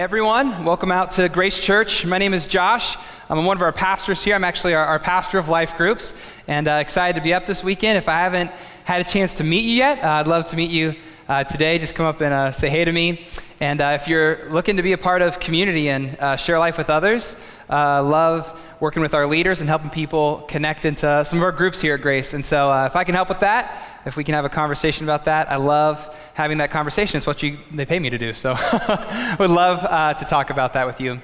Everyone, welcome out to Grace Church. My name is Josh. I'm one of our pastors here. I'm actually our pastor of life groups, and excited to be up this weekend. If I haven't had a chance to meet you yet, I'd love to meet you today. Just come up and say hey to me. And if you're looking to be a part of community and share life with others, love working with our leaders and helping people connect into some of our groups here at Grace. And so if I can help with that, if we can have a conversation about that, I love having that conversation. It's what they pay me to do. So would love to talk about that with you.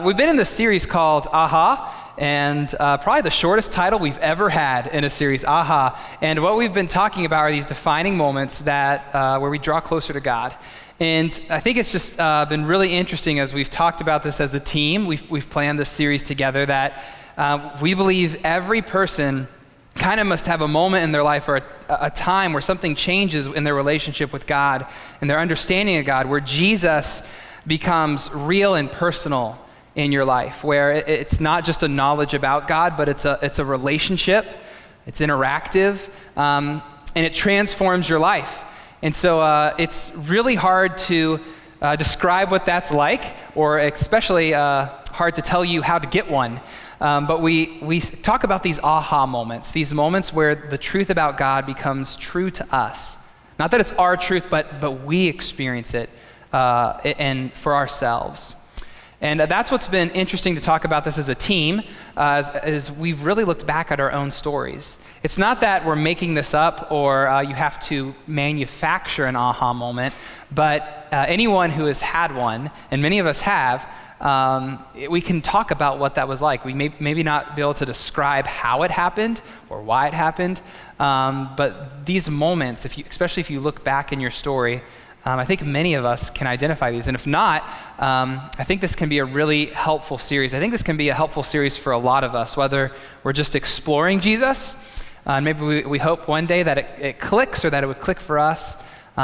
We've been in this series called Aha, and probably the shortest title we've ever had in a series, Aha. And what we've been talking about are these defining moments that where we draw closer to God. And I think it's just been really interesting as we've talked about this as a team. We've planned this series together that we believe every person kind of must have a moment in their life or a time where something changes in their relationship with God and their understanding of God, where Jesus becomes real and personal in your life, where it's not just a knowledge about God, but it's a relationship, it's interactive, and it transforms your life. And so it's really hard to describe what that's like, or especially hard to tell you how to get one. But we talk about these aha moments, these moments where the truth about God becomes true to us. Not that it's our truth, but we experience it and for ourselves. And that's what's been interesting to talk about this as a team, is we've really looked back at our own stories. It's not that we're making this up or you have to manufacture an aha moment, but anyone who has had one, and many of us have, we can talk about what that was like. We may maybe not be able to describe how it happened or why it happened, but these moments, especially if you look back in your story, I think many of us can identify these. And if not, I think this can be a really helpful series. I think this can be a helpful series for a lot of us, whether we're just exploring Jesus, and maybe we hope one day that it clicks, or that it would click for us.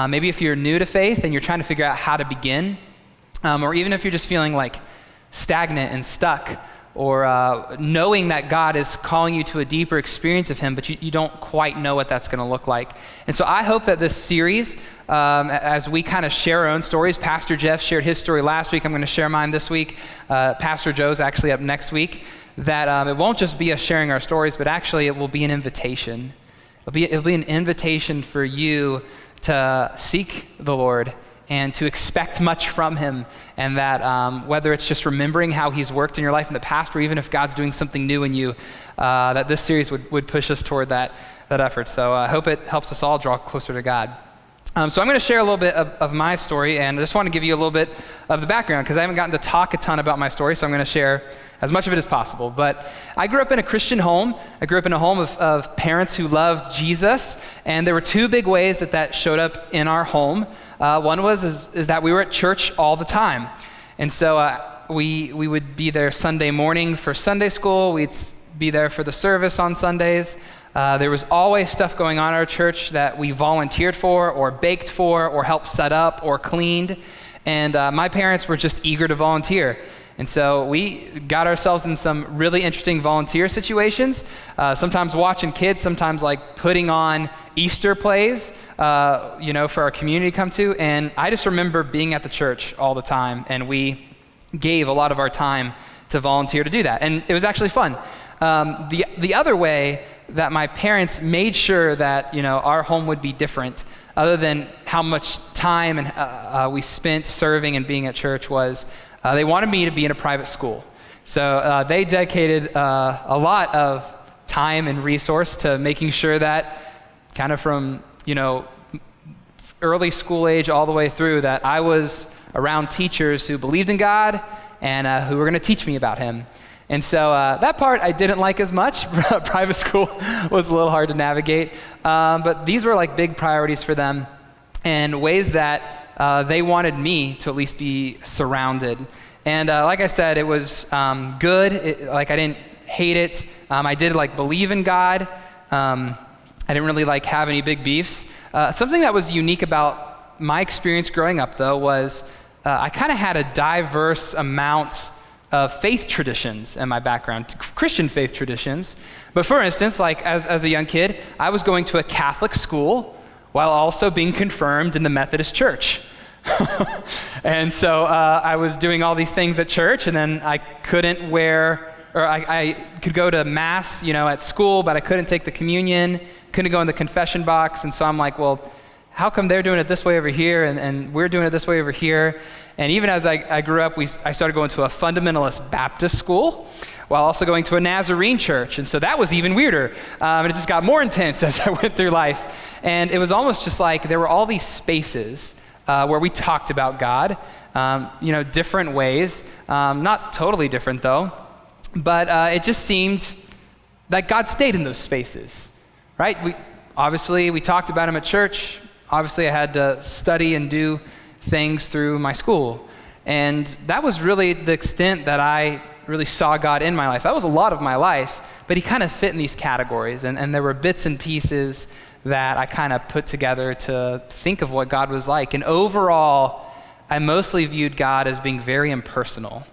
Maybe if you're new to faith and you're trying to figure out how to begin, or even if you're just feeling like stagnant and stuck, or knowing that God is calling you to a deeper experience of Him, but you don't quite know what that's going to look like. And so I hope that this series, as we kind of share our own stories, Pastor Jeff shared his story last week, I'm going to share mine this week, Pastor Joe's actually up next week, that it won't just be us sharing our stories, but actually it will be an invitation. It'll be an invitation for you to seek the Lord and to expect much from Him, and that whether it's just remembering how He's worked in your life in the past, or even if God's doing something new in you, that this series would push us toward that effort. So I hope it helps us all draw closer to God. So I'm going to share a little bit of my story, and I just want to give you a little bit of the background, because I haven't gotten to talk a ton about my story, so I'm going to share as much of it as possible. But I grew up in a Christian home. I grew up in a home of parents who loved Jesus, and there were two big ways that showed up in our home. One was that we were at church all the time. And so we would be there Sunday morning for Sunday school. We'd be there for the service on Sundays. There was always stuff going on at our church that we volunteered for, or baked for, or helped set up, or cleaned. And my parents were just eager to volunteer. And so we got ourselves in some really interesting volunteer situations, sometimes watching kids, sometimes like putting on Easter plays, for our community to come to. And I just remember being at the church all the time, and we gave a lot of our time to volunteer to do that. And it was actually fun. The other way that my parents made sure that, our home would be different, other than how much time and we spent serving and being at church, was they wanted me to be in a private school. So they dedicated a lot of time and resource to making sure that kind of from, early school age all the way through, that I was around teachers who believed in God and who were going to teach me about Him. And so that part I didn't like as much. Private school was a little hard to navigate. But these were like big priorities for them, and ways that they wanted me to at least be surrounded. And like I said, it was good. I didn't hate it. I did believe in God. I didn't really have any big beefs. Something that was unique about my experience growing up, though, was I kind of had a diverse amount of faith traditions in my background, Christian faith traditions. But for instance, as a young kid, I was going to a Catholic school while also being confirmed in the Methodist Church. And so I was doing all these things at church, and then I couldn't I could go to mass, at school, but I couldn't take the communion, couldn't go in the confession box. And so I'm like, well, how come they're doing it this way over here and we're doing it this way over here? And even as I grew up, I started going to a fundamentalist Baptist school while also going to a Nazarene church. And so that was even weirder. And it just got more intense as I went through life. And it was almost just like there were all these spaces where we talked about God, different ways, not totally different though, but it just seemed that God stayed in those spaces, right? We talked about him at church. Obviously, I had to study and do things through my school. And that was really the extent that I really saw God in my life. That was a lot of my life, but he kind of fit in these categories. And there were bits and pieces that I kind of put together to think of what God was like. And overall, I mostly viewed God as being very impersonal.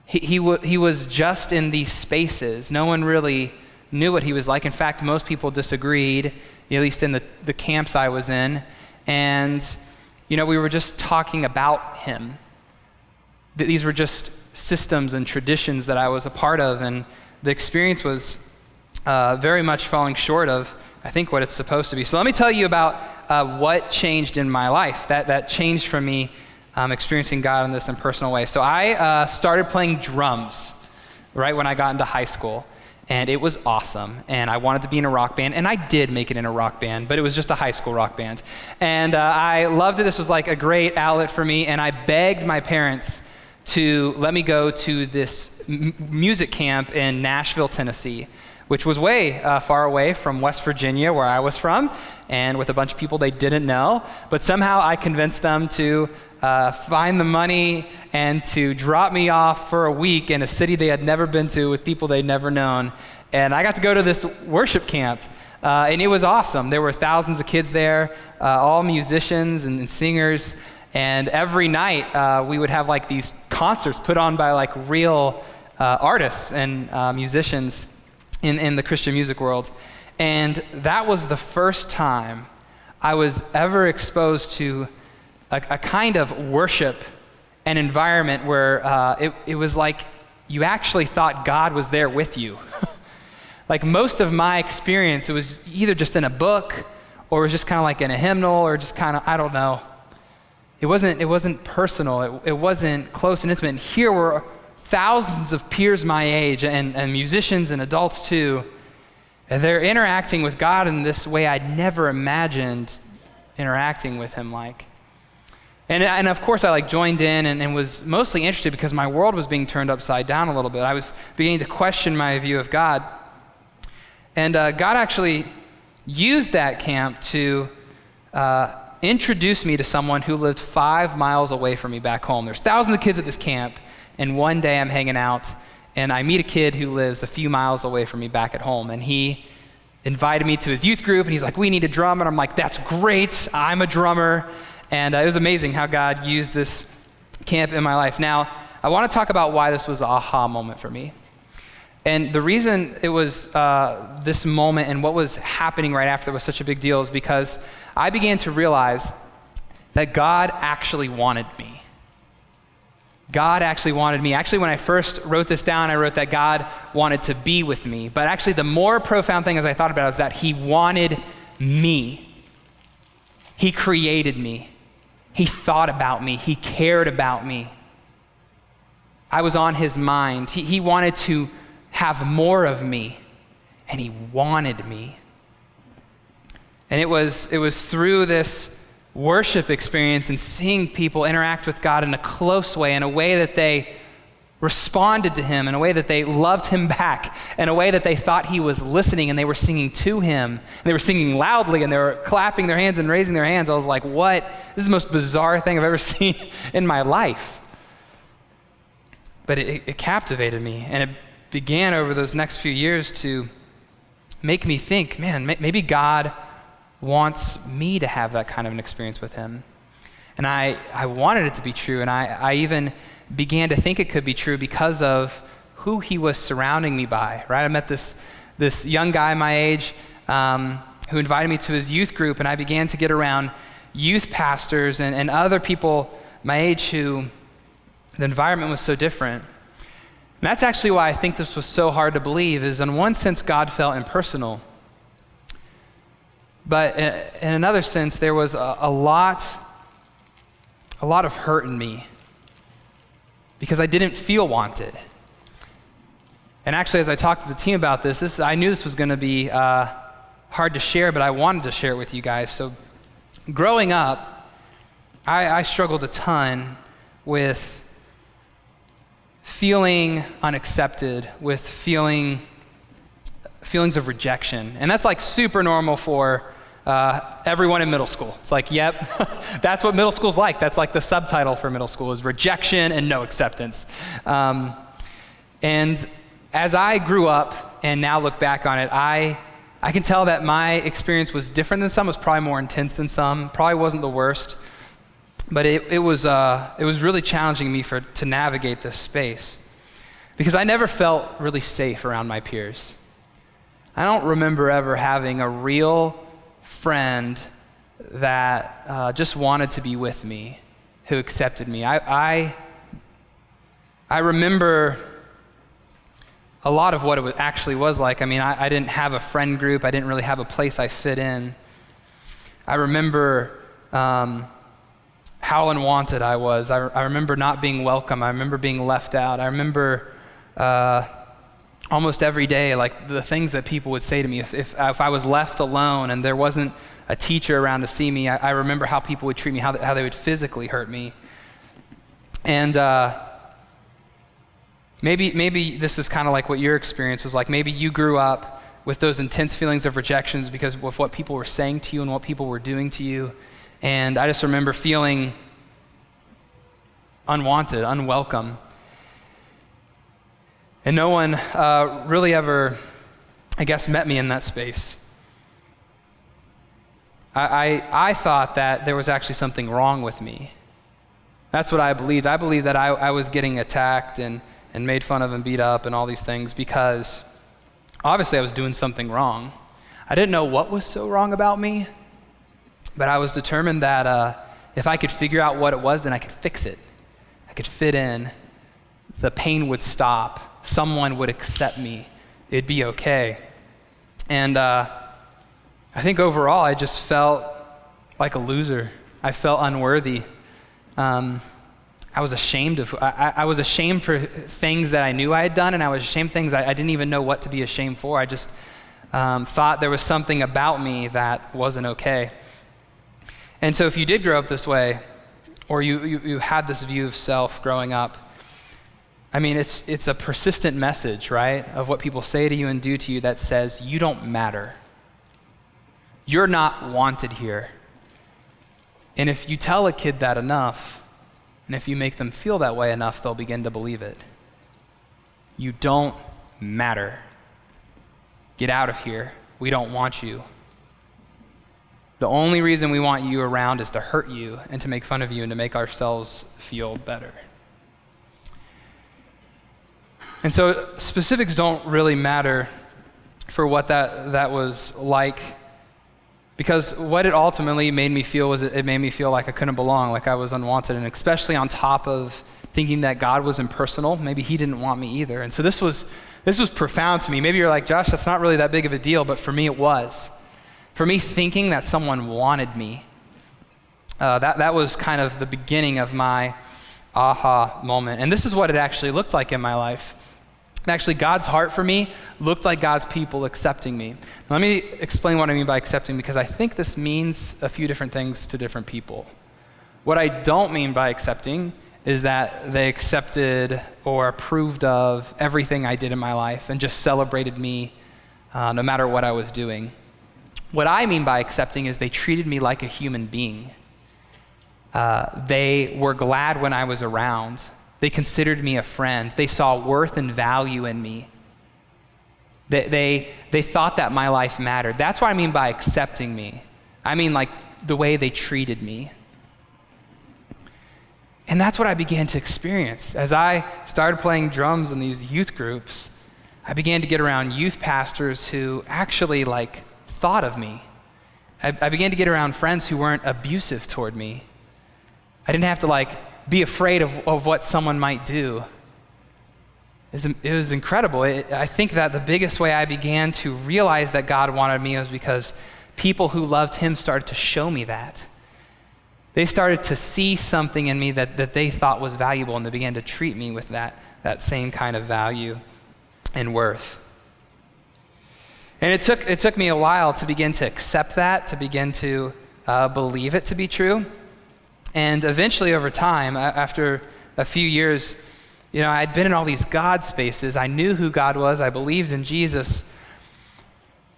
He was just in these spaces. No one really knew what he was like. In fact, most people disagreed, at least in the camps I was in. And, we were just talking about him. These were just systems and traditions that I was a part of, and the experience was very much falling short of, I think, what it's supposed to be. So let me tell you about what changed in my life, that changed from me experiencing God in this impersonal way. So I started playing drums right when I got into high school. And it was awesome, and I wanted to be in a rock band, and I did make it in a rock band, but it was just a high school rock band. And I loved it. This was like a great outlet for me, and I begged my parents to let me go to this music camp in Nashville, Tennessee, which was way far away from West Virginia, where I was from, and with a bunch of people they didn't know. But somehow I convinced them to find the money and to drop me off for a week in a city they had never been to with people they'd never known. And I got to go to this worship camp, and it was awesome. There were thousands of kids there, all musicians and singers. And every night we would have like these concerts put on by like real artists and musicians in the Christian music world. And that was the first time I was ever exposed to a kind of worship and environment where it was like you actually thought God was there with you. Like most of my experience, it was either just in a book or it was just kind of like in a hymnal or just kind of, I don't know. It wasn't personal. It wasn't close and intimate. And here were thousands of peers my age and musicians and adults too. And they're interacting with God in this way I'd never imagined interacting with him like. And of course I joined in and was mostly interested because my world was being turned upside down a little bit. I was beginning to question my view of God. And God actually used that camp to introduce me to someone who lived 5 miles away from me back home. There's thousands of kids at this camp, and one day I'm hanging out, and I meet a kid who lives a few miles away from me back at home, and he invited me to his youth group, and he's like, we need a drum, and I'm like, that's great, I'm a drummer. And it was amazing how God used this camp in my life. Now, I want to talk about why this was an aha moment for me. And the reason it was this moment and what was happening right after was such a big deal is because I began to realize that God actually wanted me. God actually wanted me. Actually, when I first wrote this down, I wrote that God wanted to be with me. But actually, the more profound thing as I thought about it is that he wanted me. He created me. He thought about me. He cared about me. I was on his mind. He wanted to have more of me, and he wanted me. And it was through this worship experience and seeing people interact with God in a close way, in a way that they responded to him, in a way that they loved him back, in a way that they thought he was listening and they were singing to him. And they were singing loudly and they were clapping their hands and raising their hands. I was like, what? This is the most bizarre thing I've ever seen in my life. But it captivated me, and it began over those next few years to make me think, man, maybe God wants me to have that kind of an experience with him. And I wanted it to be true, and I even began to think it could be true because of who he was surrounding me by, right? I met this young guy my age who invited me to his youth group, and I began to get around youth pastors and other people my age who the environment was so different. And that's actually why I think this was so hard to believe, is in one sense, God felt impersonal. But in another sense, there was a lot of hurt in me because I didn't feel wanted. And actually, as I talked to the team about this, I knew this was going to be hard to share, but I wanted to share it with you guys. So growing up, I struggled a ton with feeling unaccepted, with feelings of rejection. And that's like super normal for everyone in middle school. It's like, yep, that's what middle school's like. That's like the subtitle for middle school is rejection and no acceptance. And as I grew up and now look back on it, I can tell that my experience was different than some. It was probably more intense than some. Probably wasn't the worst. But it was really challenging me to navigate this space because I never felt really safe around my peers. I don't remember ever having a real friend that just wanted to be with me, who accepted me. I remember a lot of what it actually was like. I mean, I didn't have a friend group. I didn't really have a place I fit in. I remember how unwanted I was. I remember not being welcome. I remember being left out. I remember almost every day, like the things that people would say to me. If I was left alone and there wasn't a teacher around to see me, I remember how people would treat me, how they would physically hurt me. And maybe this is kind of like what your experience was like. Maybe you grew up with those intense feelings of rejections because of what people were saying to you and what people were doing to you. And I just remember feeling unwanted, unwelcome. And no one really ever, I guess, met me in that space. I thought that there was actually something wrong with me. That's what I believed. I believed that I was getting attacked and made fun of and beat up and all these things because obviously I was doing something wrong. I didn't know what was so wrong about me, but I was determined that if I could figure out what it was, then I could fix it. I could fit in. The pain would stop. Someone would accept me. It'd be okay. And I think overall I just felt like a loser. I felt unworthy. I was ashamed of. I was ashamed for things that I knew I had done, and I was ashamed of things I didn't even know what to be ashamed for. I just thought there was something about me that wasn't okay. And so if you did grow up this way, or you had this view of self growing up, I mean, it's a persistent message, right, of what people say to you and do to you that says, you don't matter. You're not wanted here. And if you tell a kid that enough, and if you make them feel that way enough, they'll begin to believe it. You don't matter. Get out of here. We don't want you. The only reason we want you around is to hurt you and to make fun of you and to make ourselves feel better. And so specifics don't really matter for what that was like, because what it ultimately made me feel was it made me feel like I couldn't belong, like I was unwanted, and especially on top of thinking that God was impersonal, maybe he didn't want me either. And so this was profound to me. Maybe you're like, Josh, that's not really that big of a deal, but for me it was. For me, thinking that someone wanted me, that was kind of the beginning of my aha moment. And this is what it actually looked like in my life. Actually, God's heart for me looked like God's people accepting me. Now, let me explain what I mean by accepting, because I think this means a few different things to different people. What I don't mean by accepting is that they accepted or approved of everything I did in my life and just celebrated me no matter what I was doing. What I mean by accepting is they treated me like a human being. They were glad when I was around. They considered me a friend. They saw worth and value in me. They thought that my life mattered. That's what I mean by accepting me. I mean like the way they treated me. And that's what I began to experience. As I started playing drums in these youth groups, I began to get around youth pastors who actually thought of me. I began to get around friends who weren't abusive toward me. I didn't have to be afraid of what someone might do. It was incredible. I think that the biggest way I began to realize that God wanted me was because people who loved him started to show me that. They started to see something in me that they thought was valuable, and they began to treat me with that same kind of value and worth. And it took me a while to begin to accept that, to begin to believe it to be true. And eventually over time, after a few years, I'd been in all these God spaces. I knew who God was. I believed in Jesus.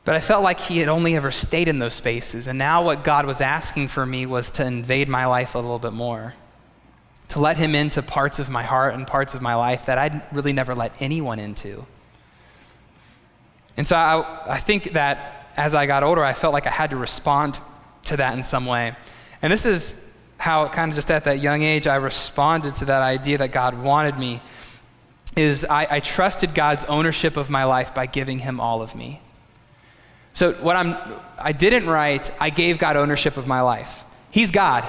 But I felt like he had only ever stayed in those spaces. And now what God was asking for me was to invade my life a little bit more, to let him into parts of my heart and parts of my life that I'd really never let anyone into. And so I think that as I got older, I felt like I had to respond to that in some way. And this is how kind of just at that young age I responded to that idea that God wanted me, is I trusted God's ownership of my life by giving him all of me. So I didn't write, I gave God ownership of my life. He's God.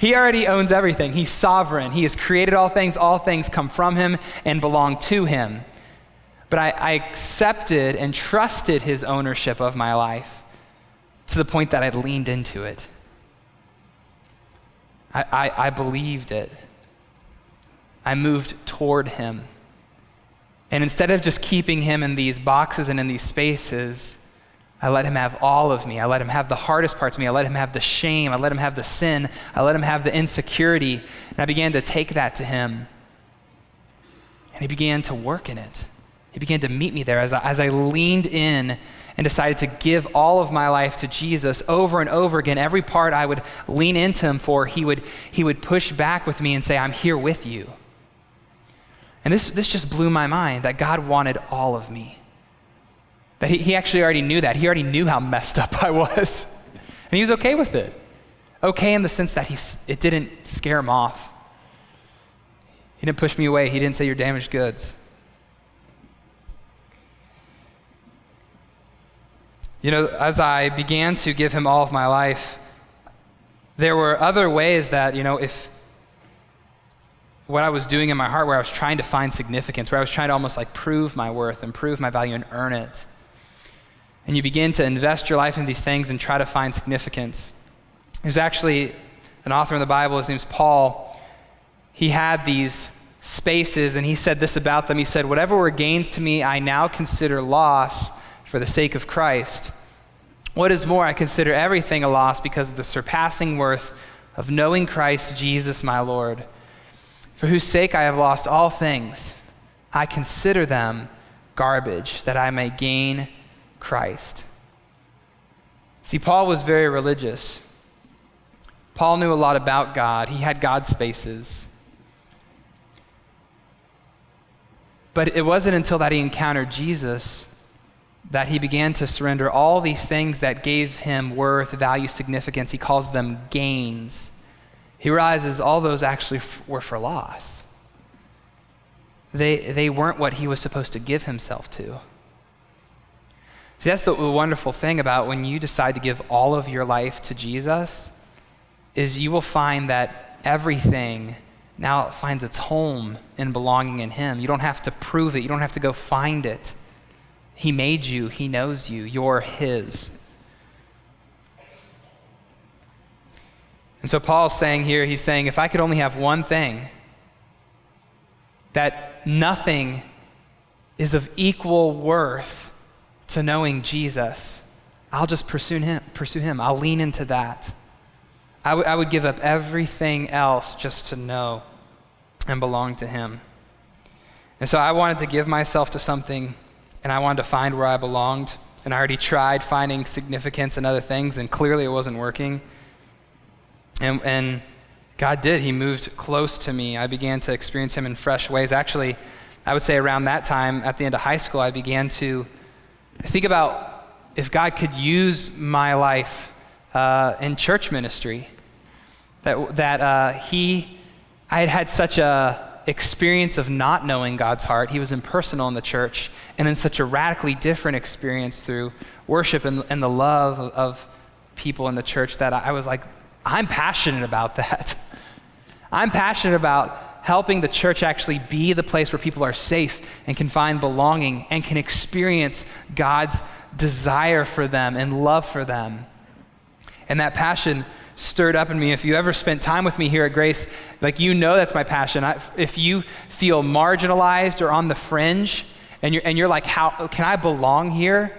He already owns everything. He's sovereign. He has created all things. All things come from him and belong to him. But I accepted and trusted his ownership of my life to the point that I leaned into it. I believed it. I moved toward him. And instead of just keeping him in these boxes and in these spaces, I let him have all of me. I let him have the hardest parts of me. I let him have the shame. I let him have the sin. I let him have the insecurity. And I began to take that to him. And he began to work in it. He began to meet me there as I leaned in and decided to give all of my life to Jesus over and over again. Every part I would lean into him for, he would push back with me and say, I'm here with you. And this just blew my mind, that God wanted all of me. That he actually already knew that. He already knew how messed up I was. And he was okay with it. Okay in the sense that it didn't scare him off. He didn't push me away. He didn't say, you're damaged goods. As I began to give him all of my life, there were other ways that, if what I was doing in my heart, where I was trying to find significance, where I was trying to almost prove my worth and prove my value and earn it. And you begin to invest your life in these things and try to find significance. There's actually an author in the Bible, his name's Paul. He had these spaces, and he said this about them. He said, whatever were gains to me, I now consider loss for the sake of Christ. What is more, I consider everything a loss because of the surpassing worth of knowing Christ Jesus my Lord, for whose sake I have lost all things. I consider them garbage, that I may gain Christ. See, Paul was very religious. Paul knew a lot about God. He had God spaces. But it wasn't until that he encountered Jesus that he began to surrender all these things that gave him worth, value, significance. He calls them gains. He realizes all those actually were for loss. They weren't what he was supposed to give himself to. See, that's the wonderful thing about when you decide to give all of your life to Jesus, is you will find that everything now finds its home in belonging in him. You don't have to prove it. You don't have to go find it. He made you. He knows you. You're his. And so Paul's saying here, he's saying, if I could only have one thing, that nothing is of equal worth to knowing Jesus, I'll just pursue him. I'll lean into that. I would give up everything else just to know and belong to him. And so I wanted to give myself to something, and I wanted to find where I belonged. And I already tried finding significance in other things, and clearly it wasn't working. And God did. He moved close to me. I began to experience him in fresh ways. Actually, I would say around that time, at the end of high school, I began to think about if God could use my life in church ministry. I had had such a experience of not knowing God's heart. He was impersonal in the church, and then such a radically different experience through worship and the love of people in the church that I was like, I'm passionate about that. I'm passionate about helping the church actually be the place where people are safe and can find belonging and can experience God's desire for them and love for them. And that passion stirred up in me. If you ever spent time with me here at Grace, like, you know that's my passion. If you feel marginalized or on the fringe and you're like, how can I belong here?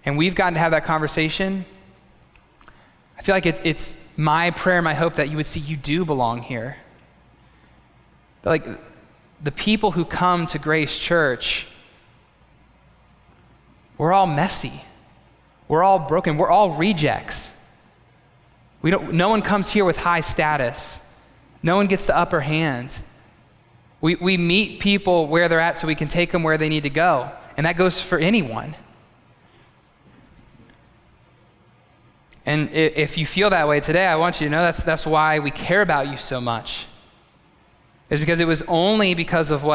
And we've gotten to have that conversation. I feel like it's my prayer, my hope that you would see you do belong here. Like, the people who come to Grace Church, we're all messy. We're all broken. We're all rejects. No one comes here with high status. No one gets the upper hand. We meet people where they're at so we can take them where they need to go. And that goes for anyone. And if you feel that way today, I want you to know that's why we care about you so much. It's because it was only because of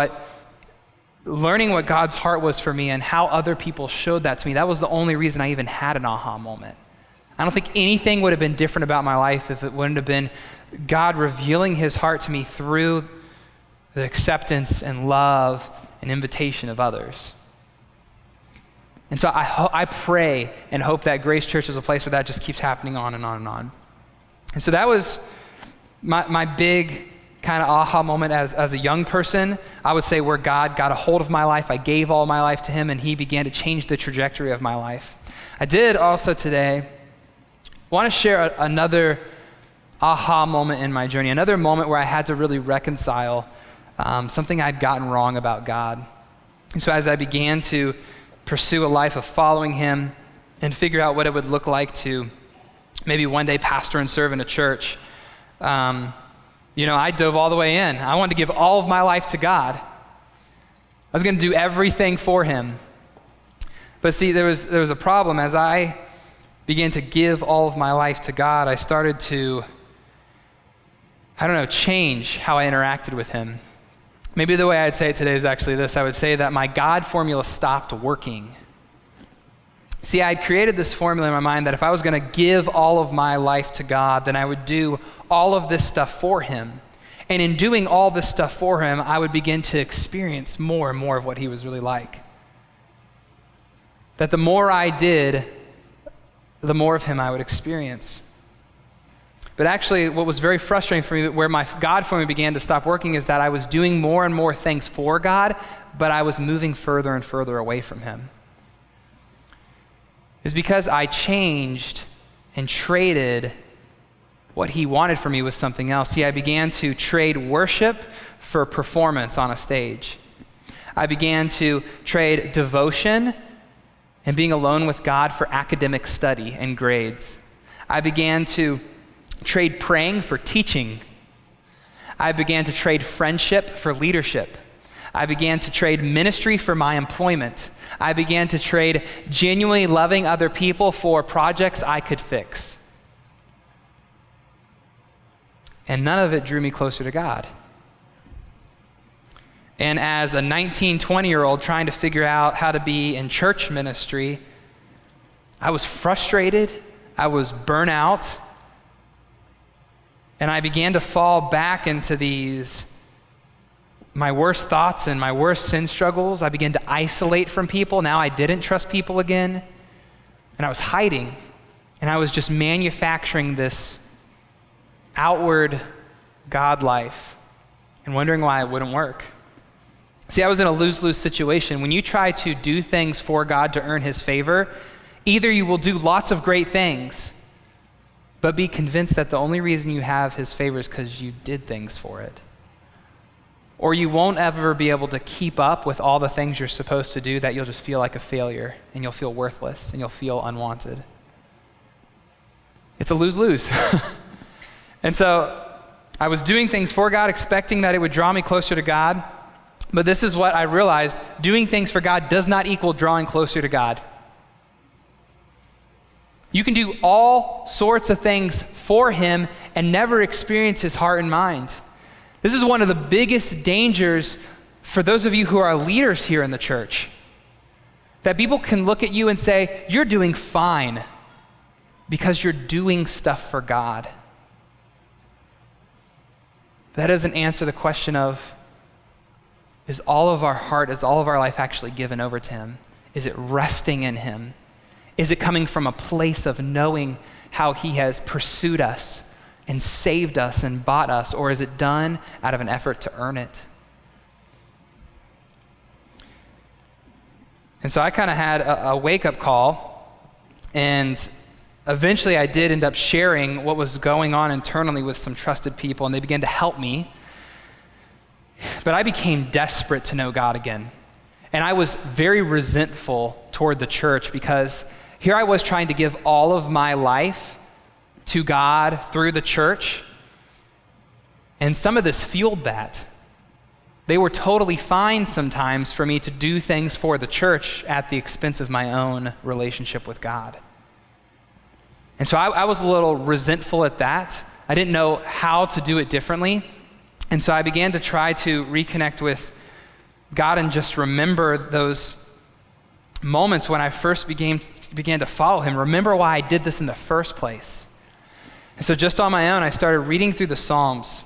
learning what God's heart was for me and how other people showed that to me. That was the only reason I even had an aha moment. I don't think anything would have been different about my life if it wouldn't have been God revealing his heart to me through the acceptance and love and invitation of others. And so I pray and hope that Grace Church is a place where that just keeps happening on and on and on. And so that was my big kind of aha moment as a young person. I would say where God got a hold of my life. I gave all my life to him and he began to change the trajectory of my life. I did also today want to share another aha moment in my journey, another moment where I had to really reconcile something I'd gotten wrong about God. And so as I began to pursue a life of following him and figure out what it would look like to maybe one day pastor and serve in a church, I dove all the way in. I wanted to give all of my life to God. I was going to do everything for him. But see, there was a problem. As I began to give all of my life to God, I started to, change how I interacted with him. Maybe the way I'd say it today is actually this. I would say that my God formula stopped working. See, I'd created this formula in my mind that if I was going to give all of my life to God, then I would do all of this stuff for him. And in doing all this stuff for him, I would begin to experience more and more of what he was really like. That the more I did, the more of him I would experience. But actually, what was very frustrating for me, where my God formula began to stop working, is that I was doing more and more things for God, but I was moving further and further away from him. It's because I changed and traded what he wanted for me with something else. See, I began to trade worship for performance on a stage. I began to trade devotion and being alone with God for academic study and grades. I began to trade praying for teaching. I began to trade friendship for leadership. I began to trade ministry for my employment. I began to trade genuinely loving other people for projects I could fix. And none of it drew me closer to God. And as a 19, 20-year-old trying to figure out how to be in church ministry, I was frustrated, I was burnt out, and I began to fall back into my worst thoughts and my worst sin struggles. I began to isolate from people. Now I didn't trust people again. And I was hiding. And I was just manufacturing this outward God life and wondering why it wouldn't work. See, I was in a lose-lose situation. When you try to do things for God to earn his favor, either you will do lots of great things, but be convinced that the only reason you have his favor is because you did things for it. Or you won't ever be able to keep up with all the things you're supposed to do, that you'll just feel like a failure and you'll feel worthless and you'll feel unwanted. It's a lose-lose. And so I was doing things for God, expecting that it would draw me closer to God. But this is what I realized: doing things for God does not equal drawing closer to God. You can do all sorts of things for him and never experience his heart and mind. This is one of the biggest dangers for those of you who are leaders here in the church. That people can look at you and say, you're doing fine. because you're doing stuff for God. That doesn't answer the question of, is all of our heart, is all of our life actually given over to him? Is it resting in him? Is it coming from a place of knowing how he has pursued us and saved us and bought us, or is it done out of an effort to earn it? And so I kind of had a wake-up call, and eventually I did end up sharing what was going on internally with some trusted people, and they began to help me. But I became desperate to know God again. And I was very resentful toward the church because here I was trying to give all of my life to God through the church, and some of this fueled that. They were totally fine sometimes for me to do things for the church at the expense of my own relationship with God. And so I was a little resentful at that. I didn't know how to do it differently. And so I began to try to reconnect with God and just remember those moments when I first began to follow him. Remember why I did this in the first place. And so just on my own, I started reading through the Psalms.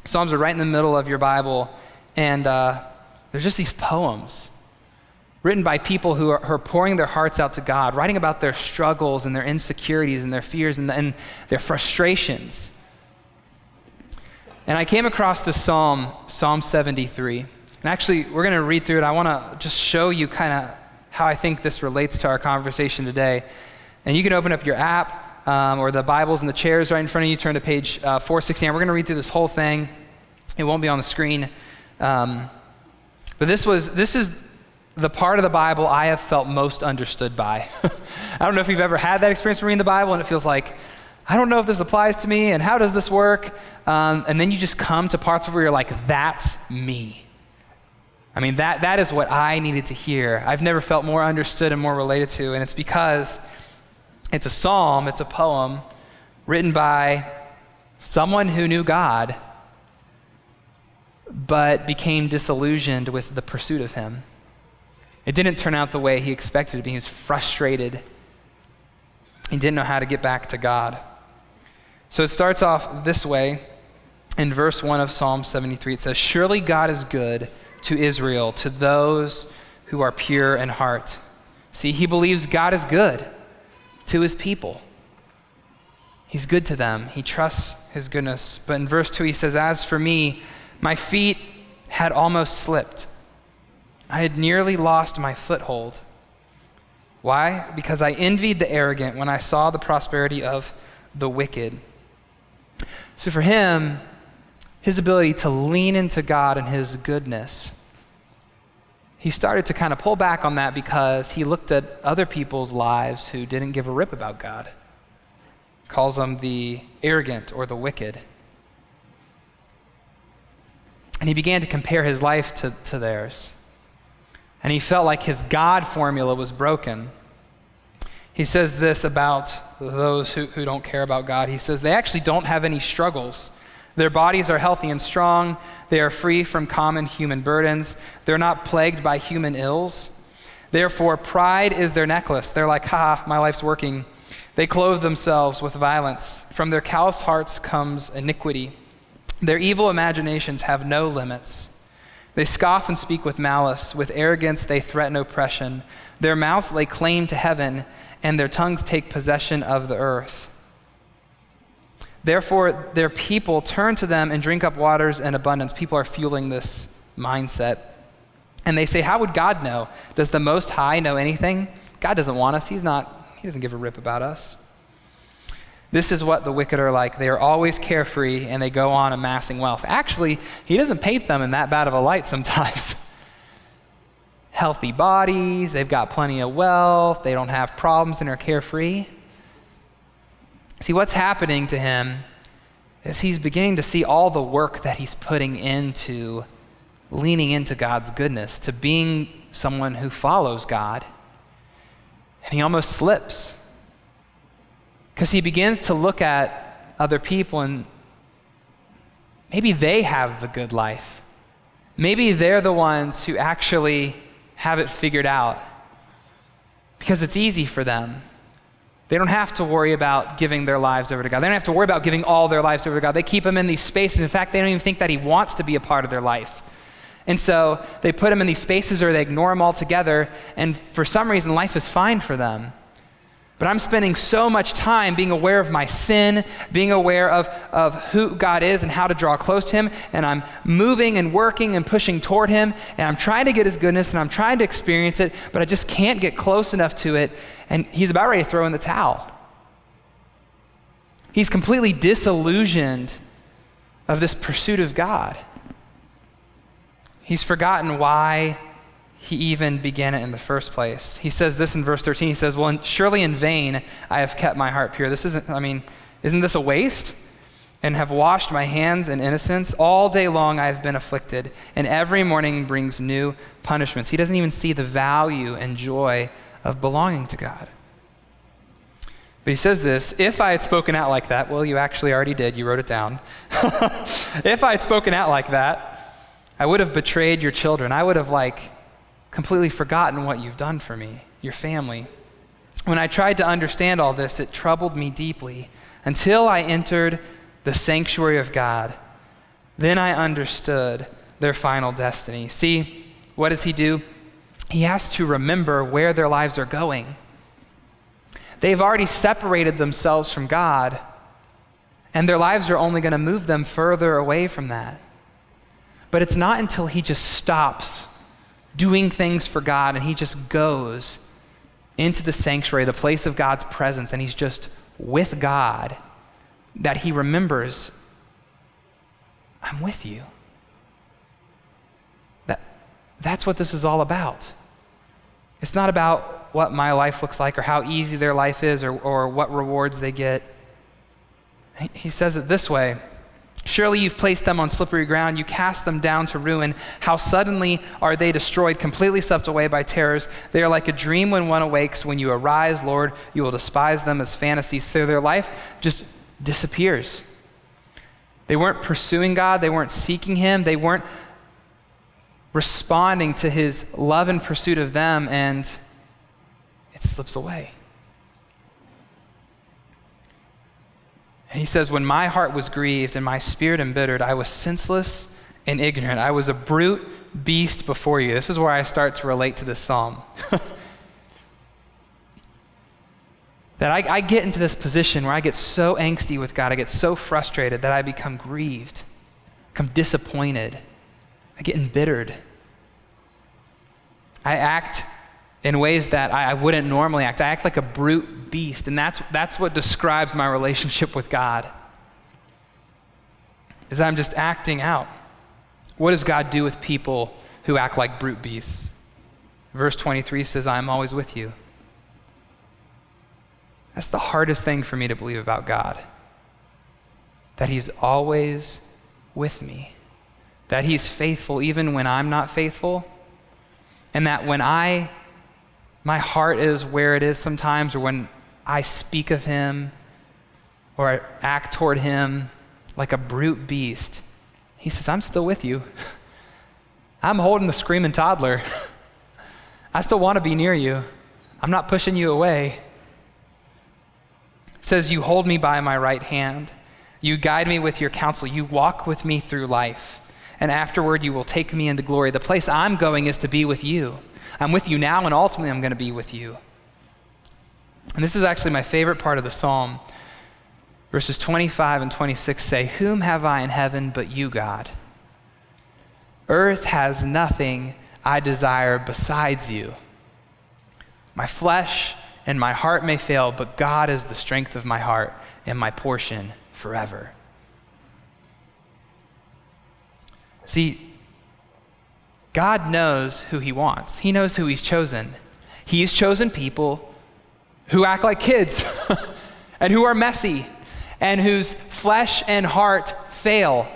Psalms are right in the middle of your Bible. And there's just these poems written by people who are pouring their hearts out to God, writing about their struggles and their insecurities and their fears and their frustrations. And I came across this psalm, Psalm 73. And actually, we're going to read through it. I want to just show you kind of how I think this relates to our conversation today. And you can open up your app or the Bibles in the chairs right in front of you. Turn to page 416. We're going to read through this whole thing. It won't be on the screen. But this is the part of the Bible I have felt most understood by. I don't know if you've ever had that experience reading the Bible and it feels like, I don't know if this applies to me and how does this work? And then you just come to parts where you're like, that's me. I mean, that is what I needed to hear. I've never felt more understood and more related to, and it's because it's a psalm, it's a poem written by someone who knew God but became disillusioned with the pursuit of him. It didn't turn out the way he expected it to be. He was frustrated. He didn't know how to get back to God. So it starts off this way. In verse 1 of Psalm 73, it says, "Surely God is good to Israel, to those who are pure in heart." See, he believes God is good to his people. He's good to them. He trusts his goodness. But in verse 2, he says, "As for me, my feet had almost slipped. I had nearly lost my foothold." Why? Because I envied the arrogant when I saw the prosperity of the wicked. So for him, his ability to lean into God and his goodness, he started to kind of pull back on that because he looked at other people's lives who didn't give a rip about God. Calls them the arrogant or the wicked. And he began to compare his life to theirs. And he felt like his God formula was broken. He says this about those who don't care about God. He says they actually don't have any struggles. Their bodies are healthy and strong. They are free from common human burdens. They're not plagued by human ills. Therefore, pride is their necklace. They're like, ha, my life's working. They clothe themselves with violence. From their callous hearts comes iniquity. Their evil imaginations have no limits. They scoff and speak with malice. With arrogance they threaten oppression. Their mouths lay claim to heaven, and their tongues take possession of the earth. Therefore, their people turn to them and drink up waters in abundance. People are fueling this mindset. And they say, how would God know? Does the Most High know anything? God doesn't want us. He doesn't give a rip about us. This is what the wicked are like. They are always carefree, and they go on amassing wealth. Actually, he doesn't paint them in that bad of a light sometimes. Healthy bodies, they've got plenty of wealth, they don't have problems and are carefree. See, what's happening to him is he's beginning to see all the work that he's putting into leaning into God's goodness, to being someone who follows God. And he almost slips. Because he begins to look at other people and maybe they have the good life. Maybe they're the ones who actually have it figured out because it's easy for them. They don't have to worry about giving their lives over to God. They don't have to worry about giving all their lives over to God. They keep him in these spaces. In fact, they don't even think that he wants to be a part of their life. And so they put him in these spaces or they ignore him altogether, and for some reason, life is fine for them. But I'm spending so much time being aware of my sin, being aware of who God is and how to draw close to him, and I'm moving and working and pushing toward him, and I'm trying to get his goodness, and I'm trying to experience it, but I just can't get close enough to it, and he's about ready to throw in the towel. He's completely disillusioned of this pursuit of God. He's forgotten why he even began it in the first place. He says this in verse 13. He says, well, surely in vain I have kept my heart pure. Isn't this a waste? And have washed my hands in innocence. All day long I have been afflicted, and every morning brings new punishments. He doesn't even see the value and joy of belonging to God. But he says this, if I had spoken out like that, well, you actually already did, you wrote it down. If I had spoken out like that, I would have betrayed your children. I would have completely forgotten what you've done for me, your family. When I tried to understand all this, it troubled me deeply until I entered the sanctuary of God. Then I understood their final destiny. See, what does he do? He has to remember where their lives are going. They've already separated themselves from God, and their lives are only going to move them further away from that. But it's not until he just stops doing things for God and he just goes into the sanctuary, the place of God's presence, and he's just with God, that he remembers, I'm with you. That's what this is all about. It's not about what my life looks like or how easy their life is or what rewards they get. He says it this way, surely you've placed them on slippery ground. You cast them down to ruin. How suddenly are they destroyed, completely swept away by terrors. They are like a dream when one awakes. When you arise, Lord, you will despise them as fantasies. So their life just disappears. They weren't pursuing God. They weren't seeking him. They weren't responding to his love and pursuit of them, and it slips away. And he says, when my heart was grieved and my spirit embittered, I was senseless and ignorant. I was a brute beast before you. This is where I start to relate to this psalm. That I get into this position where I get so angsty with God, I get so frustrated that I become grieved, become disappointed. I get embittered. I act in ways that I wouldn't normally act. I act like a brute beast, and that's what describes my relationship with God, is I'm just acting out. What does God do with people who act like brute beasts? Verse 23 says, I am always with you. That's the hardest thing for me to believe about God, that he's always with me, that he's faithful even when I'm not faithful, and that when my heart is where it is sometimes, or when I speak of him or I act toward him like a brute beast, he says, I'm still with you. I'm holding the screaming toddler. I still want to be near you. I'm not pushing you away. It says, you hold me by my right hand. You guide me with your counsel. You walk with me through life. And afterward, you will take me into glory. The place I'm going is to be with you. I'm with you now, and ultimately I'm going to be with you. And this is actually my favorite part of the psalm. Verses 25 and 26 say, whom have I in heaven but you, God? Earth has nothing I desire besides you. My flesh and my heart may fail, but God is the strength of my heart and my portion forever. See, God knows who he wants. He knows who he's chosen. He's chosen people who act like kids and who are messy and whose flesh and heart fail.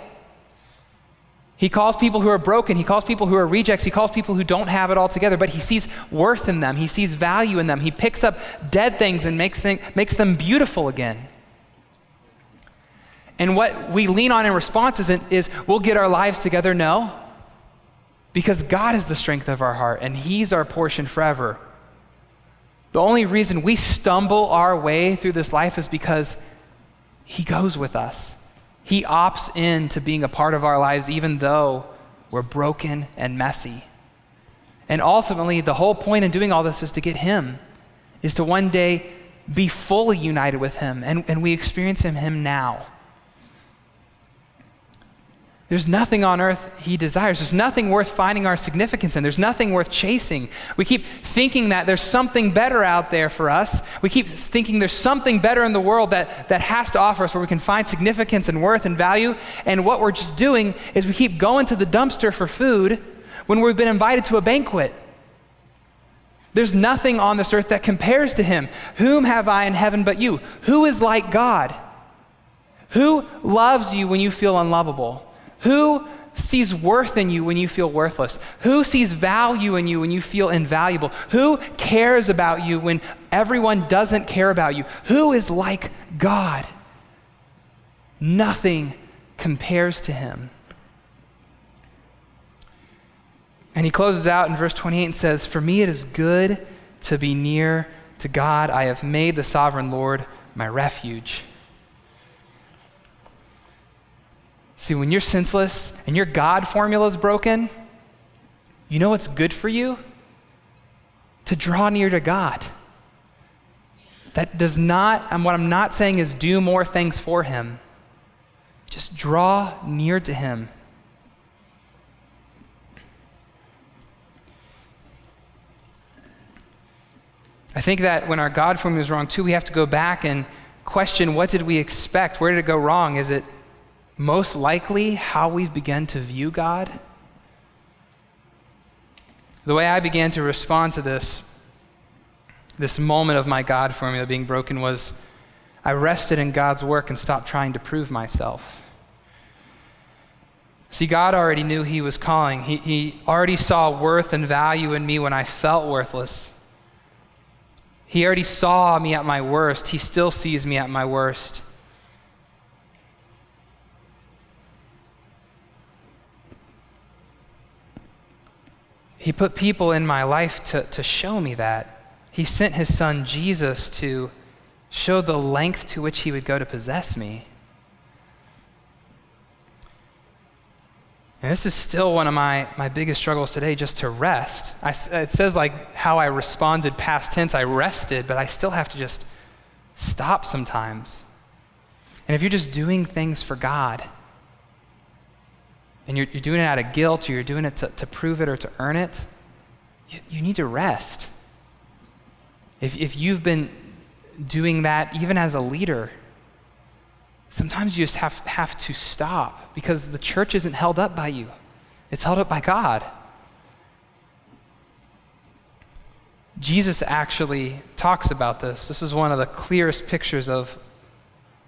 He calls people who are broken. He calls people who are rejects. He calls people who don't have it all together, but he sees worth in them. He sees value in them. He picks up dead things and makes them beautiful again. And what we lean on in response is we'll get our lives together. No. Because God is the strength of our heart, and he's our portion forever. The only reason we stumble our way through this life is because he goes with us. He opts in to being a part of our lives even though we're broken and messy. And ultimately, the whole point in doing all this is to get him, is to one day be fully united with him, and we experience him now. There's nothing on earth he desires. There's nothing worth finding our significance in. There's nothing worth chasing. We keep thinking that there's something better out there for us. We keep thinking there's something better in the world that has to offer us where we can find significance and worth and value. And what we're just doing is we keep going to the dumpster for food when we've been invited to a banquet. There's nothing on this earth that compares to him. Whom have I in heaven but you? Who is like God? Who loves you when you feel unlovable? Who sees worth in you when you feel worthless? Who sees value in you when you feel invaluable? Who cares about you when everyone doesn't care about you? Who is like God? Nothing compares to him. And he closes out in verse 28 and says, "For me it is good to be near to God. I have made the sovereign Lord my refuge." See, when you're senseless and your God formula is broken, you know what's good for you? To draw near to God. That does not, and what I'm not saying is do more things for him. Just draw near to him. I think that when our God formula is wrong too, we have to go back and question, what did we expect? Where did it go wrong? Is it most likely how we've begun to view God? The way I began to respond to this moment of my God formula being broken was I rested in God's work and stopped trying to prove myself. See, God already knew he was calling. He already saw worth and value in me when I felt worthless. He already saw me at my worst. He still sees me at my worst. He put people in my life to show me that. He sent his son Jesus to show the length to which he would go to possess me. And this is still one of my biggest struggles today, just to rest. It says like how I responded past tense, I rested, but I still have to just stop sometimes. And if you're just doing things for God, and you're doing it out of guilt, or you're doing it to prove it or to earn it, you need to rest. If you've been doing that even as a leader, sometimes you just have to stop, because the church isn't held up by you. It's held up by God. Jesus actually talks about this. This is one of the clearest pictures of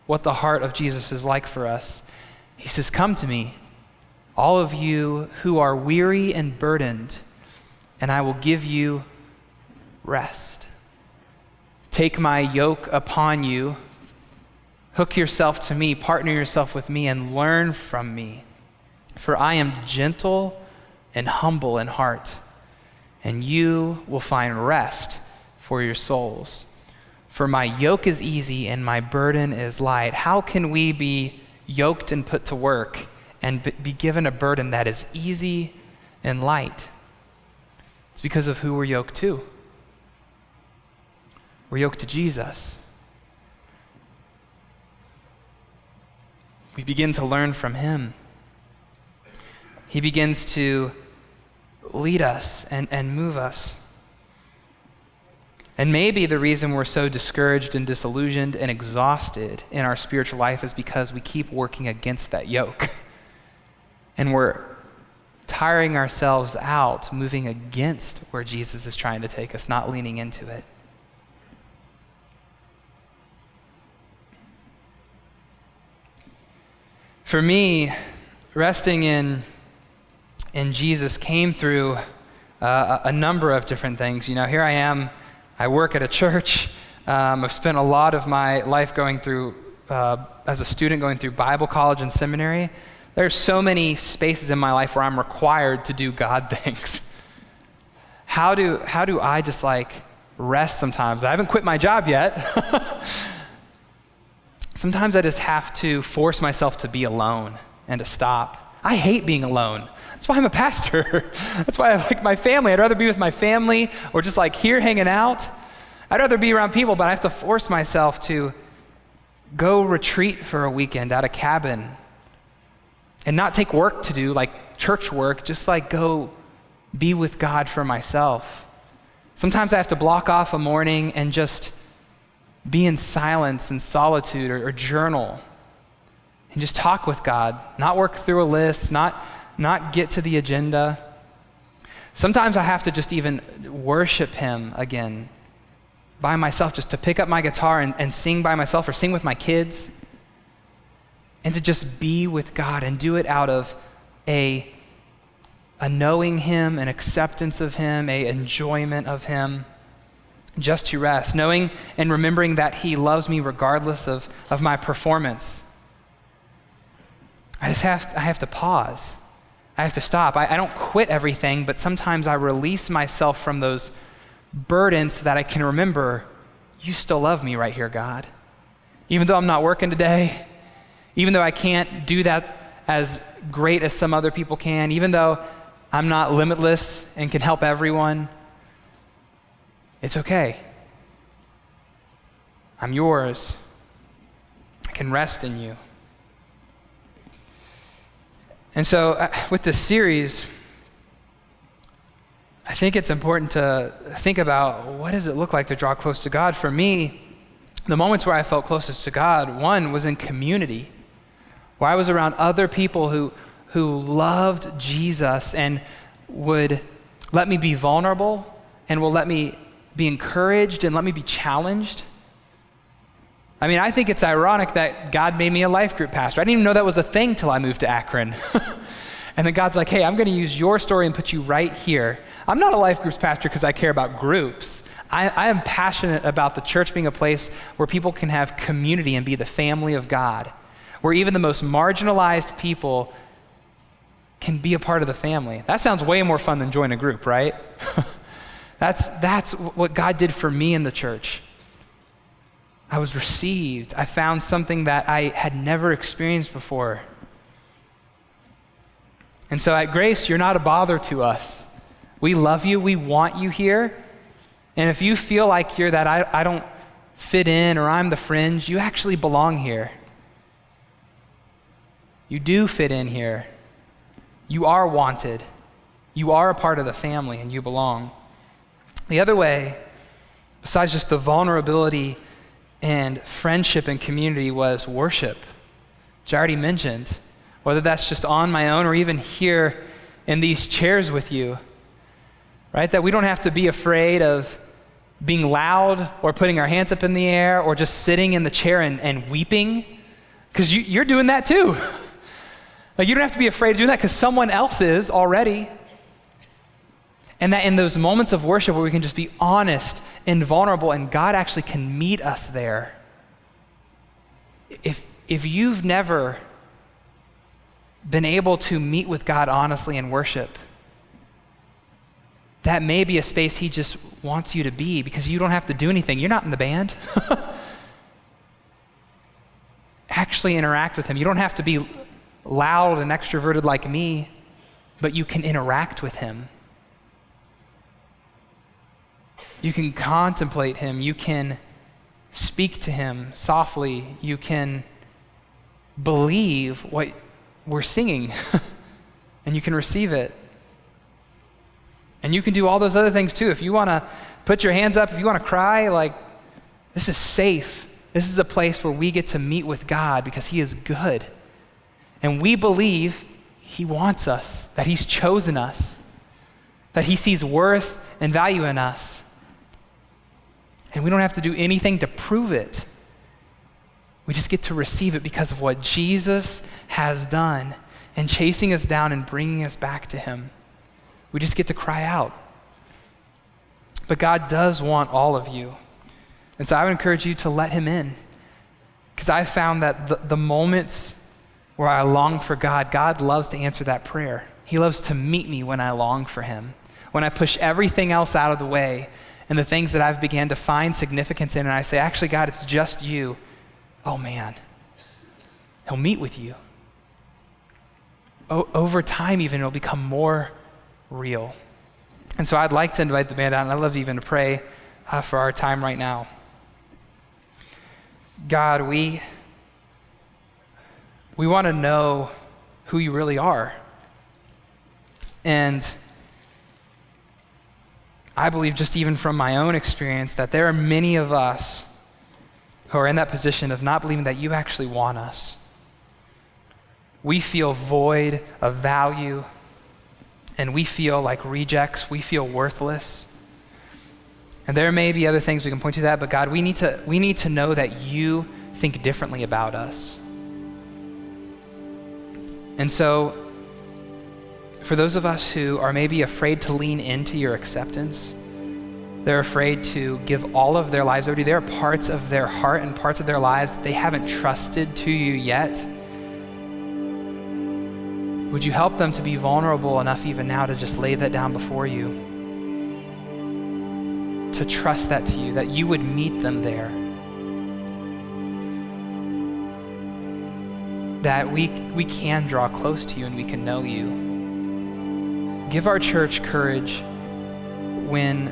what the heart of Jesus is like for us. He says, "Come to me, all of you who are weary and burdened, and I will give you rest. Take my yoke upon you, hook yourself to me, partner yourself with me, and learn from me. For I am gentle and humble in heart, and you will find rest for your souls. For my yoke is easy and my burden is light." How can we be yoked and put to work and be given a burden that is easy and light? It's because of who we're yoked to. We're yoked to Jesus. We begin to learn from him. He begins to lead us and move us. And maybe the reason we're so discouraged and disillusioned and exhausted in our spiritual life is because we keep working against that yoke. And we're tiring ourselves out, moving against where Jesus is trying to take us, not leaning into it. For me, resting in Jesus came through a number of different things. You know, here I am, I work at a church. I've spent a lot of my life going through, as a student, going through Bible college and seminary. There's so many spaces in my life where I'm required to do God things. How do I just like rest sometimes. I haven't quit my job yet. Sometimes I just have to force myself to be alone and to stop. I hate being alone. That's why I'm a pastor. That's why I like my family. I'd rather be with my family or just like here hanging out. I'd rather be around people, but I have to force myself to go retreat for a weekend at a cabin and not take work to do, like church work, just like go be with God for myself. Sometimes I have to block off a morning and just be in silence and solitude or journal and just talk with God, not work through a list, not get to the agenda. Sometimes I have to just even worship him again by myself, just to pick up my guitar and sing by myself or sing with my kids and to just be with God and do it out of a knowing him, an acceptance of him, a enjoyment of him, just to rest, knowing and remembering that he loves me regardless of my performance. I have to pause. I have to stop. I don't quit everything, but sometimes I release myself from those burdens so that I can remember, you still love me right here, God. Even though I'm not working today, even though I can't do that as great as some other people can, even though I'm not limitless and can help everyone, it's okay. I'm yours. I can rest in you. And so with this series, I think it's important to think about what does it look like to draw close to God. For me, the moments where I felt closest to God, one was in community, where I was around other people who loved Jesus and would let me be vulnerable and will let me be encouraged and let me be challenged. I mean, I think it's ironic that God made me a life group pastor. I didn't even know that was a thing till I moved to Akron. And then God's like, hey, I'm going to use your story and put you right here. I'm not a life groups pastor because I care about groups. I am passionate about the church being a place where people can have community and be the family of God, where even the most marginalized people can be a part of the family. That sounds way more fun than join a group, right? That's what God did for me in the church. I was received. I found something that I had never experienced before. And so at Grace, you're not a bother to us. We love you. We want you here. And if you feel like you're that I don't fit in or I'm the fringe, you actually belong here. You do fit in here. You are wanted. You are a part of the family and you belong. The other way, besides just the vulnerability and friendship and community, was worship, which I already mentioned, whether that's just on my own or even here in these chairs with you, right? That we don't have to be afraid of being loud or putting our hands up in the air or just sitting in the chair and weeping, because you're doing that too. Like, you don't have to be afraid of doing that because someone else is already. And that in those moments of worship where we can just be honest and vulnerable and God actually can meet us there. If you've never been able to meet with God honestly in worship, that may be a space he just wants you to be because you don't have to do anything. You're not in the band. Actually interact with him. You don't have to be loud and extroverted like me, but you can interact with him. You can contemplate him. You can speak to him softly. You can believe what we're singing and you can receive it. And you can do all those other things too. If you want to put your hands up, if you want to cry, like, this is safe. This is a place where we get to meet with God because he is good. And we believe he wants us, that he's chosen us, that he sees worth and value in us. And we don't have to do anything to prove it. We just get to receive it because of what Jesus has done and chasing us down and bringing us back to him. We just get to cry out. But God does want all of you. And so I would encourage you to let him in. Because I found that the moments where I long for God, God loves to answer that prayer. He loves to meet me when I long for him. When I push everything else out of the way and the things that I've began to find significance in, and I say, actually, God, it's just you. Oh man, he'll meet with you. Over time even, it'll become more real. And so I'd like to invite the band out, and I'd love even to pray for our time right now. God, we want to know who you really are. And I believe, just even from my own experience, that there are many of us who are in that position of not believing that you actually want us. We feel void of value, and we feel like rejects. We feel worthless. And there may be other things we can point to that, but God, we need to know that you think differently about us. And so, for those of us who are maybe afraid to lean into your acceptance, they're afraid to give all of their lives over to you. There are parts of their heart and parts of their lives that they haven't trusted to you yet. Would you help them to be vulnerable enough even now to just lay that down before you? To trust that to you, that you would meet them there. That we can draw close to you and we can know you. Give our church courage when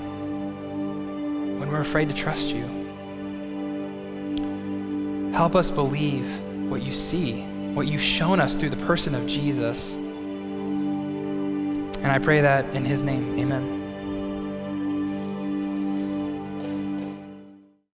we're afraid to trust you. Help us believe what you see, what you've shown us through the person of Jesus. And I pray that in his name, amen.